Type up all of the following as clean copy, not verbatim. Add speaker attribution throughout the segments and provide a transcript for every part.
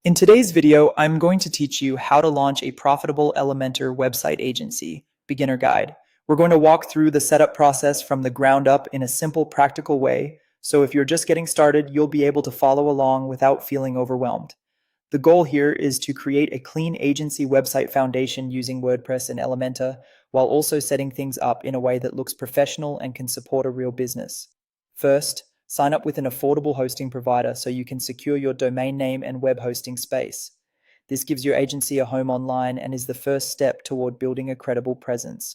Speaker 1: In today's video, I'm going to teach you how to launch a profitable Elementor website agency, beginner guide. We're going to walk through the setup process from the ground up in a simple, practical way, so if you're just getting started, you'll be able to follow along without feeling overwhelmed. The goal here is to create a clean agency website foundation using WordPress and Elementor, while also setting things up in a way that looks professional and can support a real business. First, sign up with an affordable hosting provider so you can secure your domain name and web hosting space. This gives your agency a home online and is the first step toward building a credible presence.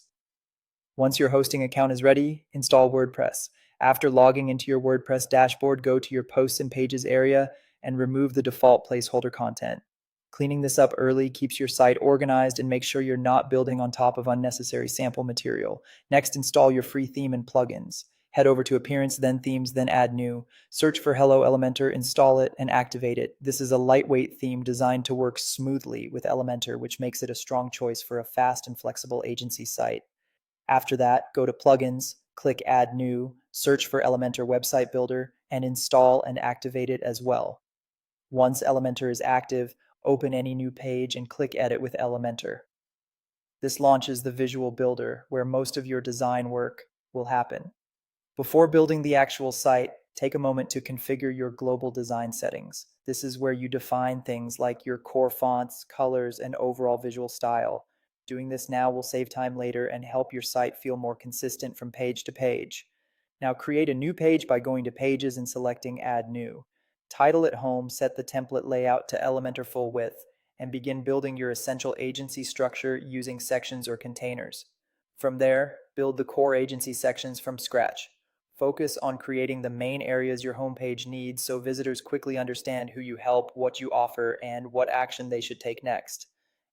Speaker 1: Once your hosting account is ready, install WordPress. After logging into your WordPress dashboard, go to your Posts and Pages area and remove the default placeholder content. Cleaning this up early keeps your site organized and makes sure you're not building on top of unnecessary sample material. Next, install your free theme and plugins. Head over to Appearance, then Themes, then Add New. Search for Hello Elementor, install it, and activate it. This is a lightweight theme designed to work smoothly with Elementor, which makes it a strong choice for a fast and flexible agency site. After that, go to Plugins, click Add New, search for Elementor Website Builder, and install and activate it as well. Once Elementor is active, open any new page and click Edit with Elementor. This launches the visual builder, where most of your design work will happen. Before building the actual site, take a moment to configure your global design settings. This is where you define things like your core fonts, colors, and overall visual style. Doing this now will save time later and help your site feel more consistent from page to page. Now create a new page by going to Pages and selecting Add New. Title at home, set the template layout to Elementor full width, and begin building your essential agency structure using sections or containers. From there, build the core agency sections from scratch. Focus on creating the main areas your homepage needs so visitors quickly understand who you help, what you offer, and what action they should take next.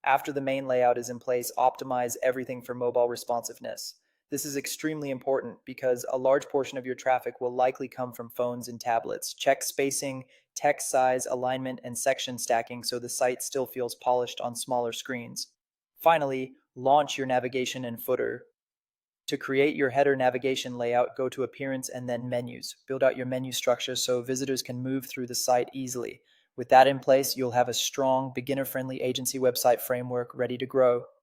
Speaker 1: After the main layout is in place, optimize everything for mobile responsiveness. This is extremely important because a large portion of your traffic will likely come from phones and tablets. Check spacing, text size, alignment, and section stacking so the site still feels polished on smaller screens. Finally, launch your navigation and footer. To create your header navigation layout, go to Appearance and then Menus. Build out your menu structure so visitors can move through the site easily. With that in place, you'll have a strong, beginner-friendly agency website framework ready to grow.